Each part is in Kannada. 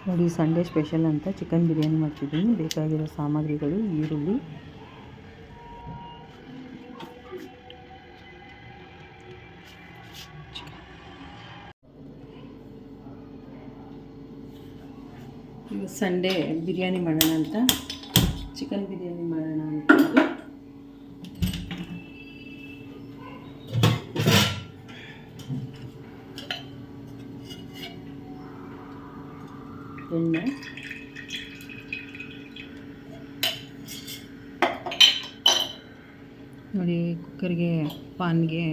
ನೋಡಿ ಸಂಡೇ ಸ್ಪೆಷಲ್ ಅಂತ ಚಿಕನ್ ಬಿರಿಯಾನಿ ಮಾಡ್ತಿದ್ದೀನಿ. ಬೇಕಾಗಿರೋ ಸಾಮಗ್ರಿಗಳು: ಈರುಳ್ಳಿ, ಸಂಡೇ ಬಿರಿಯಾನಿ ಮಾಡೋಣ ಅಂತ ಚಿಕನ್ ಬಿರಿಯಾನಿ ಮಾಡೋಣ ಅಂತ ಎಣ್ಣೆ, ನೋಡಿ ಕುಕ್ಕರ್ಗೆ ಪಾನ್ಗೆ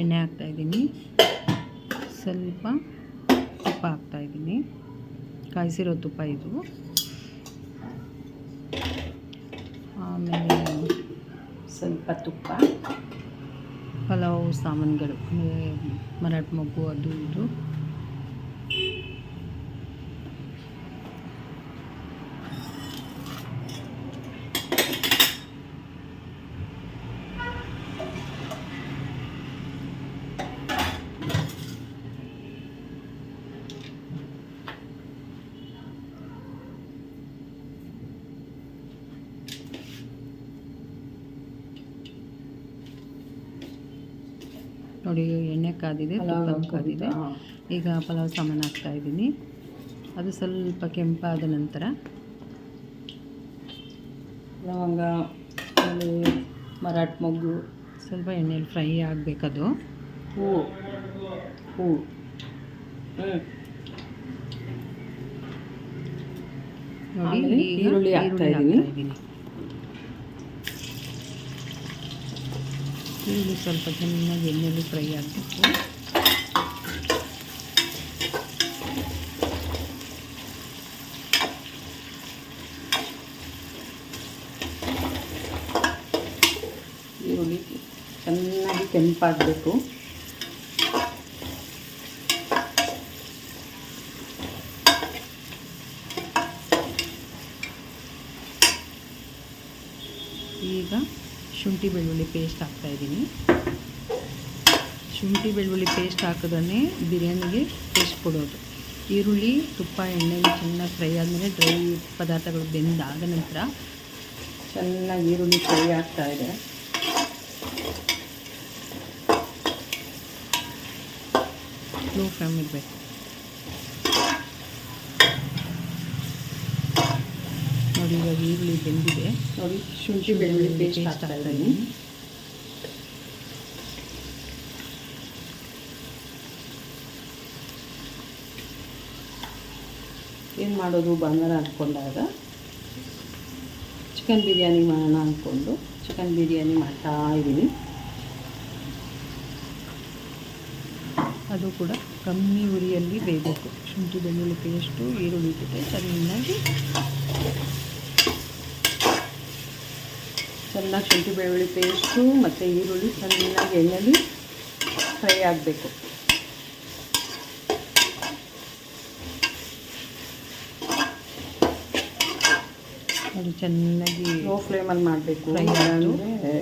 ಎಣ್ಣೆ ಹಾಕ್ತಾಯಿದ್ದೀನಿ. ಸ್ವಲ್ಪ ತುಪ್ಪ ಹಾಕ್ತಾಯಿದ್ದೀನಿ, ಕಾಯಿಸಿರೋ ತುಪ್ಪ ಇದು. ಆಮೇಲೆ ಸ್ವಲ್ಪ ತುಪ್ಪ, ಪಲಾವ್ ಸಾಮಾನುಗಳು ಮರಾಠ ಮೊಗ್ಗು ಅದು ಇದು. ನೋಡಿ ಎಣ್ಣೆ ಕಾದಿದೆ, ತುಪ್ಪ ಕಾದಿದೆ. ಈಗ ಪಲಾವ್ ಸಾಮಾನು ಹಾಕ್ತಾಯಿದ್ದೀನಿ. ಅದು ಸ್ವಲ್ಪ ಕೆಂಪಾದ ನಂತರ ಲವಂಗ, ಆಮೇಲೆ ಮರಾಠ ಮೊಗ್ಗು ಸ್ವಲ್ಪ ಎಣ್ಣೆಯಲ್ಲಿ ಫ್ರೈ ಆಗಬೇಕದು. ಹೂವು ನೋಡಿ, ಈರುಳ್ಳಿ ಹಾಕ್ತಾಯಿದ್ದೀನಿ. ಈರುಳ್ಳಿ ಸ್ವಲ್ಪ ಚೆನ್ನಾಗಿ ಎಣ್ಣೆಯಲ್ಲಿ ಫ್ರೈ ಆಗಬೇಕು. ಈರುಳ್ಳಿ ಚೆನ್ನಾಗಿ ಕೆಂಪಾಗಬೇಕು. ಈಗ ಶುಂಠಿ ಬೆಳ್ಳುಳ್ಳಿ ಪೇಸ್ಟ್ ಹಾಕ್ತಾಯಿದ್ದೀನಿ. ಶುಂಠಿ ಬೆಳ್ಳುಳ್ಳಿ ಪೇಸ್ಟ್ ಹಾಕಿದ್ರೆ ಬಿರಿಯಾನಿಗೆ ಟೇಸ್ಟ್ ಕೊಡೋದು. ಈರುಳ್ಳಿ, ತುಪ್ಪ, ಎಣ್ಣೆಗೆ ಚೆನ್ನಾಗಿ ಫ್ರೈ ಆದಮೇಲೆ ಡ್ರೈ ಪದಾರ್ಥಗಳು ಬೆಂದಾದ ನಂತರ ಚೆನ್ನಾಗಿ ಈರುಳ್ಳಿ ಫ್ರೈ ಆಗ್ತಾಯಿದೆ. ಲೋ ಫ್ಲೇಮ್ ಇರಬೇಕು. ನೋಡಿ, ಇವಾಗ ಈರುಳ್ಳಿ ಬೆಂದಿದೆ. ನೋಡಿ, ಶುಂಠಿ ಬೆಳ್ಳುಳ್ಳಿ ಪೇಸ್ಟ್ ಹಾಕ್ತಾಯಿದ್ದೀನಿ. ಏನು ಮಾಡೋದು, ಭಾನುವಾರ ಅಂದ್ಕೊಂಡಾಗ ಚಿಕನ್ ಬಿರಿಯಾನಿ ಮಾಡೋಣ ಅಂದ್ಕೊಂಡು ಚಿಕನ್ ಬಿರಿಯಾನಿ ಮಾಡ್ತಾ ಇದ್ದೀನಿ. ಅದು ಕೂಡ ಕಮ್ಮಿ ಉರಿಯಲ್ಲಿ ಬೇಯಬೇಕು. ಶುಂಠಿ ಬೆಳ್ಳುಳ್ಳಿ ಪೇಸ್ಟು, ಈರುಳ್ಳಿ ಜೊತೆ ಚೆನ್ನಾಗಿ ಶುಂಠಿ ಬೆಳ್ಳುಳ್ಳಿ ಪೇಸ್ಟು ಮತ್ತು ಈರುಳ್ಳಿ ಚೆನ್ನಾಗಿ ಎಣ್ಣೆಯಲ್ಲಿ ಫ್ರೈ ಆಗಬೇಕು. ಅದು ಚೆನ್ನಾಗಿ ಲೋ ಫ್ಲೇಮಲ್ಲಿ ಮಾಡಬೇಕು. ಫ್ರೈ ಅಂದರೆ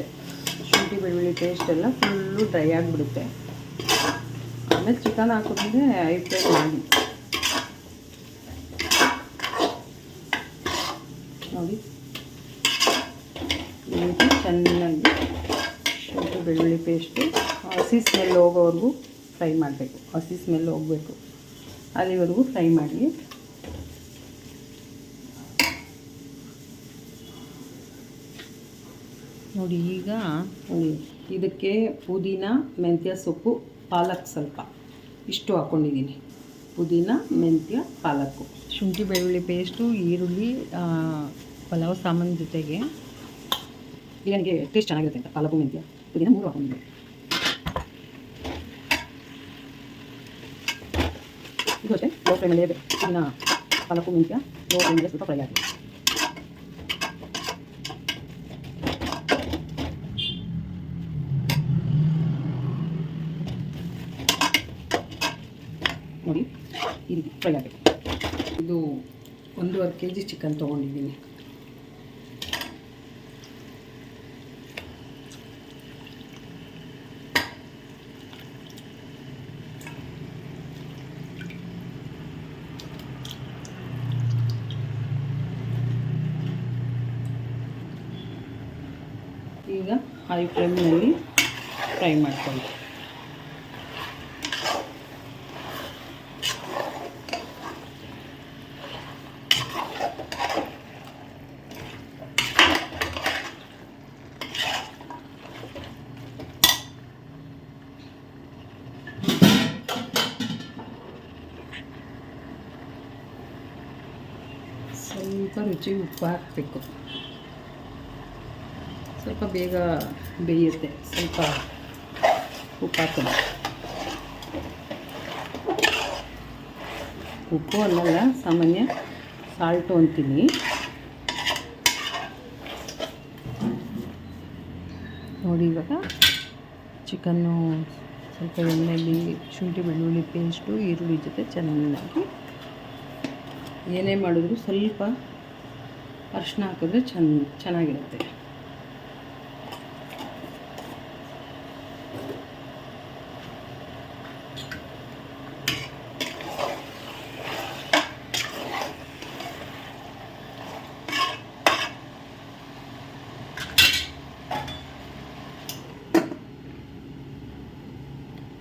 ಶುಂಠಿ ಬೆಳ್ಳುಳ್ಳಿ ಪೇಸ್ಟ್ ಎಲ್ಲ ಫುಲ್ಲು ಡ್ರೈ ಆಗಿಬಿಡುತ್ತೆ. ಆಮೇಲೆ ಚಿಕನ್ ಹಾಕಿದ್ರೆ ಹೈ ಫ್ಲೇಮ್ ಮಾಡಿ. ನೋಡಿ, ಈ ರೀತಿ ಚೆನ್ನಾಗಿ ಶುಂಠಿ ಬೆಳ್ಳುಳ್ಳಿ ಪೇಸ್ಟು ಹಸಿ ಸ್ಮೆಲ್ ಹೋಗೋವರೆಗೂ ಫ್ರೈ ಮಾಡಬೇಕು. ಹಸಿ ಸ್ಮೆಲ್ ಹೋಗಬೇಕು, ಅಲ್ಲಿವರೆಗೂ ಫ್ರೈ ಮಾಡಿ. ನೋಡಿ, ಈಗ ಇದಕ್ಕೆ ಪುದೀನ, ಮೆಂತ್ಯ ಸೊಪ್ಪು, ಪಾಲಕ್ ಸ್ವಲ್ಪ ಇಷ್ಟು ಹಾಕ್ಕೊಂಡಿದ್ದೀನಿ. ಪುದೀನ, ಮೆಂತ್ಯ, ಪಾಲಕ್ಕು, ಶುಂಠಿ ಬೆಳ್ಳುಳ್ಳಿ ಪೇಸ್ಟು, ಈರುಳ್ಳಿ, ಪಲಾವ್ ಸಾಮಾನು ಜೊತೆಗೆ ಬಿರಿಯಾನಿಗೆ ಟೇಸ್ಟ್ ಚೆನ್ನಾಗಿರುತ್ತೆ ಅಂತ ಪಾಲಕ್ಕು, ಮೆಂತ್ಯ, ಪುದೀನ 3 ಹಾಕ್ಕೊಂಡಿದ್ದೀನಿ. ಇದು ಅಷ್ಟೇ ಲೋ ಫ್ಲೇಮಲ್ಲೇ ಪುದೀನ, ಪಾಲಕ್ಕು, ಮೆಂತ್ಯ ಲೋ ಫ್ಲೇಮಲ್ಲೇ ಸ್ವಲ್ಪ ಫ್ರೈ ಆಗಿದೆ. ನೋಡಿ, ಈ ರೀತಿ ಫ್ರೈ ಆಗಬೇಕು. ಇದು 1.5 kg ಚಿಕನ್ ತೊಗೊಂಡಿದ್ದೀನಿ. ಈಗ ಹೈ ಫ್ಲೇಮ್ನಲ್ಲಿ ಫ್ರೈ ಮಾಡ್ಕೊಳ್ಳಿ. ಸ್ವಲ್ಪ ರುಚಿಗೆ ಉಪ್ಪು ಹಾಕಬೇಕು. ಸ್ವಲ್ಪ ಬೇಗ ಬೇಯುತ್ತೆ, ಸ್ವಲ್ಪ ಉಪ್ಪು ಹಾಕೋದು. ಉಪ್ಪು ಅನ್ನಲ್ಲ, ಸಾಮಾನ್ಯ ಸಾಲ್ಟು ಅಂತೀನಿ. ನೋಡಿ, ಇವಾಗ ಚಿಕನ್ನು ಸ್ವಲ್ಪ ಎಣ್ಣೆಯಲ್ಲಿ ಶುಂಠಿ ಬೆಳ್ಳುಳ್ಳಿ ಪೇಸ್ಟು ಈರುಳ್ಳಿ ಜೊತೆ ಚೆನ್ನಾಗಿ ಏನೇ ಮಾಡಿದ್ರು ಸ್ವಲ್ಪ ಅರಿಶಿನ ಹಾಕಿದ್ರೆ ಚೆನ್ನಾಗಿರುತ್ತೆ.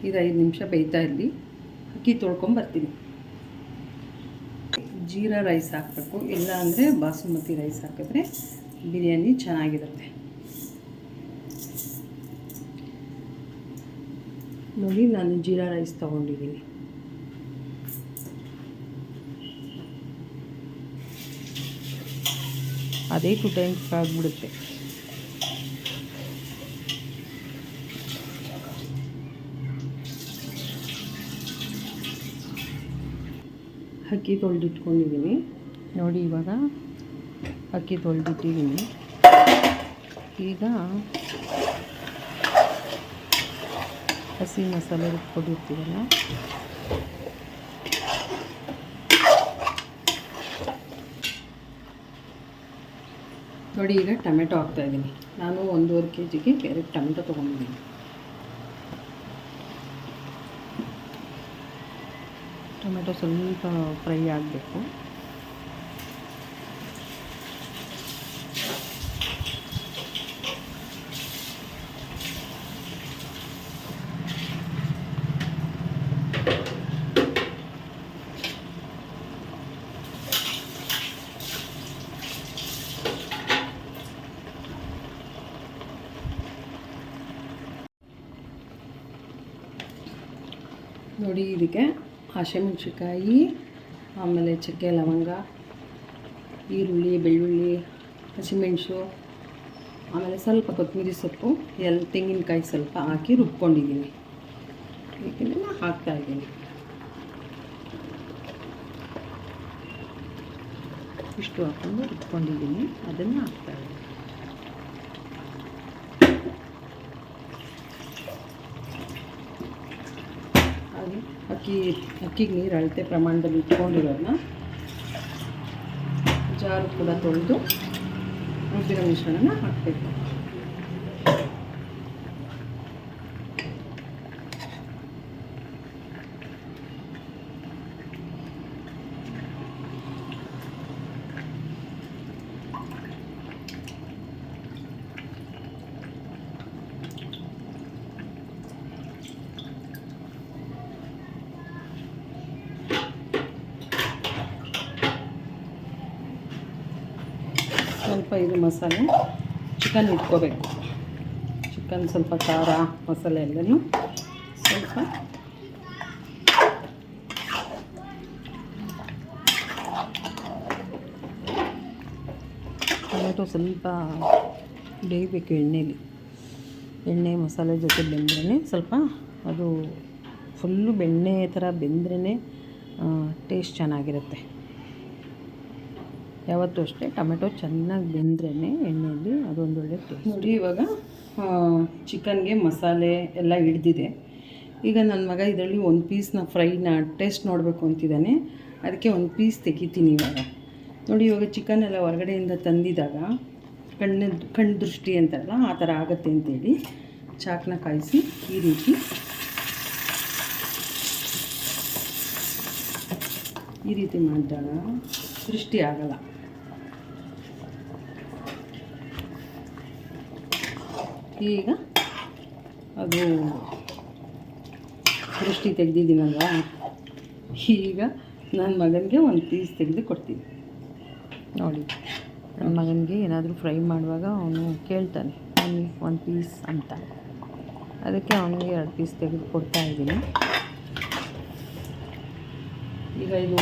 ಇದು 5 ನಿಮಿಷ ಬೇಯ್ತಾ ಇರಲಿ. ಅಕ್ಕಿ ತೊಳ್ಕೊಂಬರ್ತೀನಿ. ಜೀರಾ ರೈಸ್ ಹಾಕಬೇಕು, ಇಲ್ಲ ಅಂದರೆ ಬಾಸುಮತಿ ರೈಸ್ ಹಾಕಿದ್ರೆ ಬಿರಿಯಾನಿ ಚೆನ್ನಾಗಿರುತ್ತೆ. ನೋಡಿ, ನಾನು ಜೀರಾ ರೈಸ್ ತೊಗೊಂಡಿದ್ದೀನಿ. ಅದೇ 2 ಟೈಮ್ಸ್ ಆಗಿಬಿಡುತ್ತೆ. ಅಕ್ಕಿ ತೊಳೆದಿಟ್ಕೊಂಡಿದ್ದೀನಿ. ನೋಡಿ, ಇವಾಗ ಅಕ್ಕಿ ತೊಳೆದಿಟ್ಟಿದ್ದೀನಿ. ಈಗ ಹಸಿ ಮಸಾಲೆ ರುಬ್ಕೊಂಡಿರ್ತೀವಲ್ಲ, ನೋಡಿ ಈಗ ಟೊಮೆಟೊ ಹಾಕ್ತಾಯಿದ್ದೀನಿ. ನಾನು 1.5 kg ಕ್ಯಾರೆಟ್ ಟೊಮೆಟೊ ತೊಗೊಂಡಿದ್ದೀನಿ. ಟೊಮೆಟೊ ಸ್ವಲ್ಪ ಫ್ರೈ ಆಗಬೇಕು. ನೋಡಿ, ಇದಕ್ಕೆ ಹಸಿಮೆಣಸಿನ್ಕಾಯಿ, ಆಮೇಲೆ ಚಕ್ಕೆ ಲವಂಗ, ಈರುಳ್ಳಿ, ಬೆಳ್ಳುಳ್ಳಿ, ಹಸಿಮೆಣಸು, ಆಮೇಲೆ ಸ್ವಲ್ಪ ಕೊತ್ತಂಬರಿ ಸೊಪ್ಪು, ತೆಂಗಿನಕಾಯಿ ಸ್ವಲ್ಪ ಹಾಕಿ ರುಬ್ಕೊಂಡಿದ್ದೀನಿ. ಇದನ್ನು ಹಾಕ್ತಾಯಿದ್ದೀನಿ. ಇಷ್ಟು ಹಾಕ್ಕೊಂಡು ರುಬ್ಕೊಂಡಿದ್ದೀನಿ, ಅದನ್ನು ಹಾಕ್ತಾಯಿದ್ದೀನಿ. ಅಕ್ಕಿಗೆ ನೀರು ಅಳತೆ ಪ್ರಮಾಣದಲ್ಲಿ ಇಟ್ಕೊಂಡಿರೋದನ್ನ ಜಾರು ಕೂಡ ತೊಳೆದು ರುಬ್ಬಿರೋ ಮಿಶ್ರಣನ ಹಾಕಬೇಕು. ಸ್ವಲ್ಪ ಇದು ಮಸಾಲೆ ಚಿಕನ್ ಇಟ್ಕೋಬೇಕು. ಚಿಕನ್ ಸ್ವಲ್ಪ ಖಾರ ಮಸಾಲೆ ಎಲ್ಲನೂ ಸ್ವಲ್ಪ ಟೊಮೆಟೊ ಸ್ವಲ್ಪ ಬೇಯಬೇಕು ಎಣ್ಣೆಲಿ. ಎಣ್ಣೆ ಮಸಾಲೆ ಜೊತೆ ಬೆಂದ್ರೇ ಸ್ವಲ್ಪ ಅದು ಫುಲ್ಲು ಬೆಣ್ಣೆ ಥರ ಬೆಂದ್ರೇ ಟೇಸ್ಟ್ ಚೆನ್ನಾಗಿರುತ್ತೆ. ಯಾವತ್ತೂ ಅಷ್ಟೇ ಟೊಮೆಟೊ ಚೆನ್ನಾಗಿ ಬೆಂದ್ರೇ ಎಣ್ಣೆಯಲ್ಲಿ ಅದೊಂದೊಳ್ಳೆ ಟೇಸ್ಟ್. ನೋಡಿ, ಇವಾಗ ಚಿಕನ್ಗೆ ಮಸಾಲೆ ಎಲ್ಲ ಹಿಡ್ದಿದೆ. ಈಗ ನನ್ನ ಮಗ ಇದರಲ್ಲಿ ಒಂದು ಪೀಸ್ನ ಫ್ರೈನ ಟೇಸ್ಟ್ ನೋಡಬೇಕು ಅಂತಿದ್ದಾನೆ. ಅದಕ್ಕೆ ಒಂದು ಪೀಸ್ ತೆಗಿತೀನಿ ಇವಾಗ. ನೋಡಿ, ಇವಾಗ ಚಿಕನ್ ಎಲ್ಲ ಹೊರಗಡೆಯಿಂದ ತಂದಿದಾಗ ಕಣ್ಣು ದೃಷ್ಟಿ ಅಂತಾರಲ್ಲ, ಆ ಥರ ಆಗುತ್ತೆ ಅಂತೇಳಿ ಚಾಕ್ನ ಕಾಯಿಸಿ ಈ ರೀತಿ ಮಾಡಿದಾಗ ದೃಷ್ಟಿ ಆಗಲ್ಲ. ಈಗ ಅದು ದೃಷ್ಟಿ ತೆಗೆದಿದ್ದೀನಲ್ವ, ಈಗ ನನ್ನ ಮಗನಿಗೆ ಒಂದು ಪೀಸ್ ತೆಗೆದು ಕೊಡ್ತೀನಿ. ನೋಡಿ, ನನ್ನ ಮಗನಿಗೆ ಏನಾದರೂ ಫ್ರೈ ಮಾಡುವಾಗ ಅವನು ಕೇಳ್ತಾನೆ ಮಮ್ಮಿ ಒಂದು ಪೀಸ್ ಅಂತ, ಅದಕ್ಕೆ ಅವನಿಗೆ 2 ಪೀಸ್ ತೆಗೆದು ಕೊಡ್ತಾಯಿದ್ದೀನಿ. ಈಗ ಇದು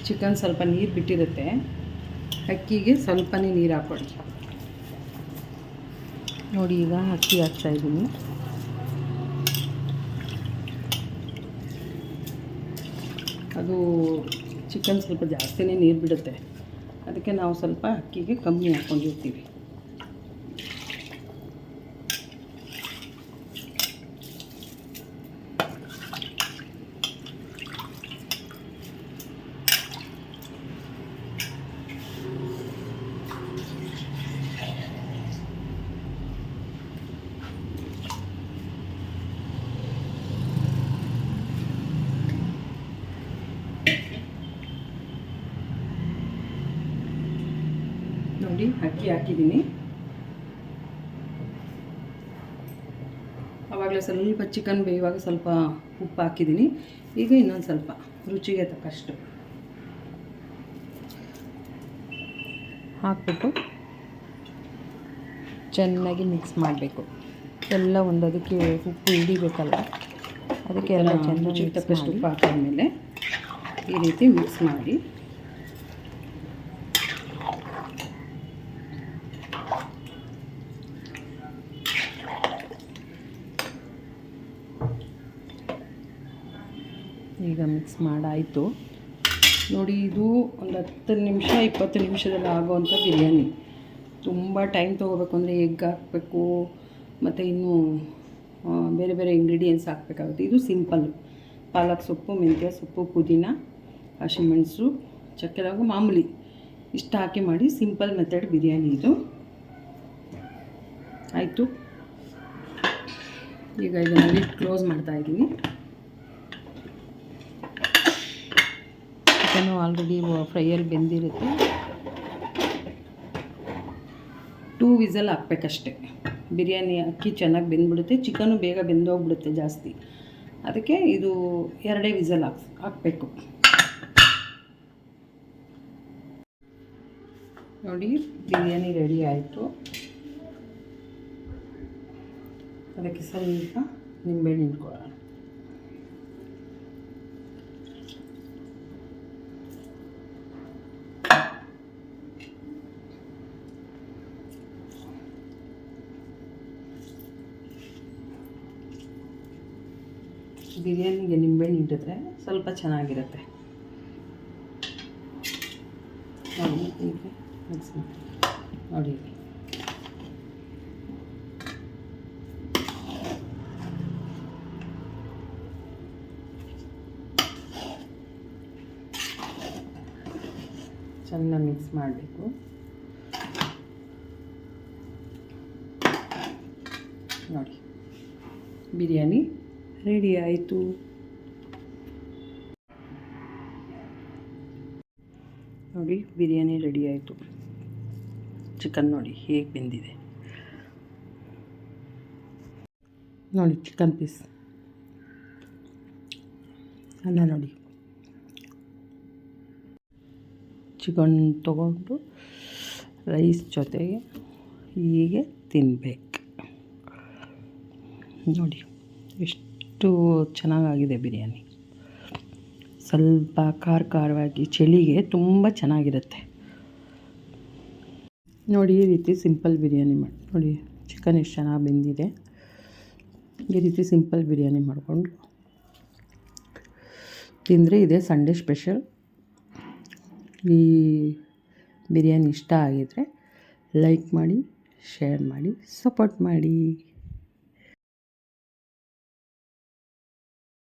ಚಿಕನ್ ಸ್ವಲ್ಪ ನೀರು ಬಿಟ್ಟಿರುತ್ತೆ, ಅಕ್ಕಿಗೆ ಸ್ವಲ್ಪನೇ ನೀರು ಹಾಕ್ಕೊಳ್ಳಿ. ನೋಡಿ, ಈಗ ಅಕ್ಕಿ ಹಾಕ್ತಾಯಿದ್ದೀನಿ. ಅದು ಚಿಕನ್ ಸ್ವಲ್ಪ ಜಾಸ್ತಿನೇ ನೀರು ಬಿಡುತ್ತೆ, ಅದಕ್ಕೆ ನಾವು ಸ್ವಲ್ಪ ಅಕ್ಕಿಗೆ ಕಮ್ಮಿ ಹಾಕ್ಕೊಂಡಿರ್ತೀವಿ. ನೋಡಿ, ಅಕ್ಕಿ ಹಾಕಿದ್ದೀನಿ. ಆವಾಗಲೇ ಸ್ವಲ್ಪ ಚಿಕನ್ ಬೇಯುವಾಗ ಸ್ವಲ್ಪ ಉಪ್ಪು ಹಾಕಿದ್ದೀನಿ. ಈಗ ಇನ್ನೊಂದು ಸ್ವಲ್ಪ ರುಚಿಗೆ ತಕ್ಕಷ್ಟು ಹಾಕ್ಬಿಟ್ಟು ಚೆನ್ನಾಗಿ ಮಿಕ್ಸ್ ಮಾಡಬೇಕು. ಎಲ್ಲ ಒಂದದಕ್ಕೆ ಉಪ್ಪು ಹಿಡಿಬೇಕಲ್ಲ, ಅದಕ್ಕೆ ಎಲ್ಲ ಚೆನ್ನಾಗಿ ರುಚಿಗೆ ತಕ್ಕಷ್ಟು ಉಪ್ಪು ಹಾಕಿದ್ಮೇಲೆ ಈ ರೀತಿ ಮಿಕ್ಸ್ ಮಾಡಿ ಈಗ ಮಿಕ್ಸ್ ಮಾಡಾಯಿತು. ನೋಡಿ, ಇದು ಒಂದು 10 ನಿಮಿಷ 20 ನಿಮಿಷದಲ್ಲಿ ಆಗೋವಂಥ ಬಿರಿಯಾನಿ. ತುಂಬ ಟೈಮ್ ತೊಗೋಬೇಕು ಅಂದರೆ ಎಗ್ ಹಾಕಬೇಕು, ಮತ್ತು ಇನ್ನೂ ಬೇರೆ ಬೇರೆ ಇಂಗ್ರೀಡಿಯೆಂಟ್ಸ್ ಹಾಕಬೇಕಾಗುತ್ತೆ. ಇದು ಸಿಂಪಲ್ ಪಾಲಕ್ ಸೊಪ್ಪು, ಮೆಂತ್ಯ ಸೊಪ್ಪು, ಪುದೀನ, ಹಸಿಮೆಣಸು, ಚಕ್ಕೆ ಲವಂಗ, ಮಾಮೂಲಿ ಇಷ್ಟು ಹಾಕಿ ಮಾಡಿ ಸಿಂಪಲ್ ಮೆಥಡ್ ಬಿರಿಯಾನಿ ಇದು. ಆಯಿತು, ಈಗ ಇದನ್ನು ಕ್ಲೋಸ್ ಮಾಡ್ತಾಯಿದ್ದೀನಿ. ಚಿಕನ್ನು ಆಲ್ರೆಡಿ ಫ್ರೈಯಲ್ಲಿ ಬೆಂದಿರುತ್ತೆ. 2 ವಿಸಲ್ ಹಾಕ್ಬೇಕಷ್ಟೆ. ಬಿರಿಯಾನಿ ಅಕ್ಕಿ ಚೆನ್ನಾಗಿ ಬೆಂದ್ಬಿಡುತ್ತೆ, ಚಿಕನ್ನು ಬೇಗ ಬೆಂದೋಗ್ಬಿಡುತ್ತೆ ಜಾಸ್ತಿ, ಅದಕ್ಕೆ ಇದು 2 ವಿಸಲ್ ಹಾಕಬೇಕು. ನೋಡಿ, ಬಿರಿಯಾನಿ ರೆಡಿ ಆಯಿತು. ಅದಕ್ಕೆ ಸ್ವಲ್ಪ ನಿಂಬೆಹಣ್ಣು ಇಟ್ಕೊಳ್ಳೋಣ. ಬಿರಿಯಾನಿಗೆ ನಿಂಬೆಹಣ್ಣು ಇಟ್ಟಿದ್ರೆ ಸ್ವಲ್ಪ ಚೆನ್ನಾಗಿರುತ್ತೆ. ನೋಡಿ, ಈಗ ಮಿಕ್ಸ್ ಮಾಡಿ. ನೋಡಿ, ಚೆನ್ನಾಗಿ ಮಿಕ್ಸ್ ಮಾಡಬೇಕು. ನೋಡಿ, ಬಿರಿಯಾನಿ ರೆಡಿ ಆಯಿತು. ನೋಡಿ, ಬಿರಿಯಾನಿ ರೆಡಿ ಆಯಿತು. ಚಿಕನ್ ನೋಡಿ ಹೇಗೆ ಬೆಂದಿದೆ. ನೋಡಿ, ಚಿಕನ್ ಪೀಸ್ ಅನ್ನ ನೋಡಿ. ಚಿಕನ್ ತೊಗೊಂಡು ರೈಸ್ ಜೊತೆಗೆ ಹೀಗೆ ತಿನ್ನಬೇಕು. ನೋಡಿ ಎಷ್ಟು ಚೆನ್ನಾಗಾಗಿದೆ ಬಿರಿಯಾನಿ. ಸ್ವಲ್ಪ ಖಾರವಾಗಿ ಚಳಿಗೆ ತುಂಬ ಚೆನ್ನಾಗಿರುತ್ತೆ. ನೋಡಿ, ಈ ರೀತಿ ಸಿಂಪಲ್ ಬಿರಿಯಾನಿ ಮಾಡಿ ನೋಡಿ. ಚಿಕನ್ ಎಷ್ಟು ಚೆನ್ನಾಗಿ ಬೆಂದಿದೆ. ಈ ರೀತಿ ಸಿಂಪಲ್ ಬಿರಿಯಾನಿ ಮಾಡಿಕೊಂಡು ತಿಂದರೆ ಇದೆ ಸಂಡೇ ಸ್ಪೆಷಲ್. ಈ ಬಿರಿಯಾನಿ ಇಷ್ಟ ಆಗಿದರೆ ಲೈಕ್ ಮಾಡಿ, ಶೇರ್ ಮಾಡಿ, ಸಪೋರ್ಟ್ ಮಾಡಿ.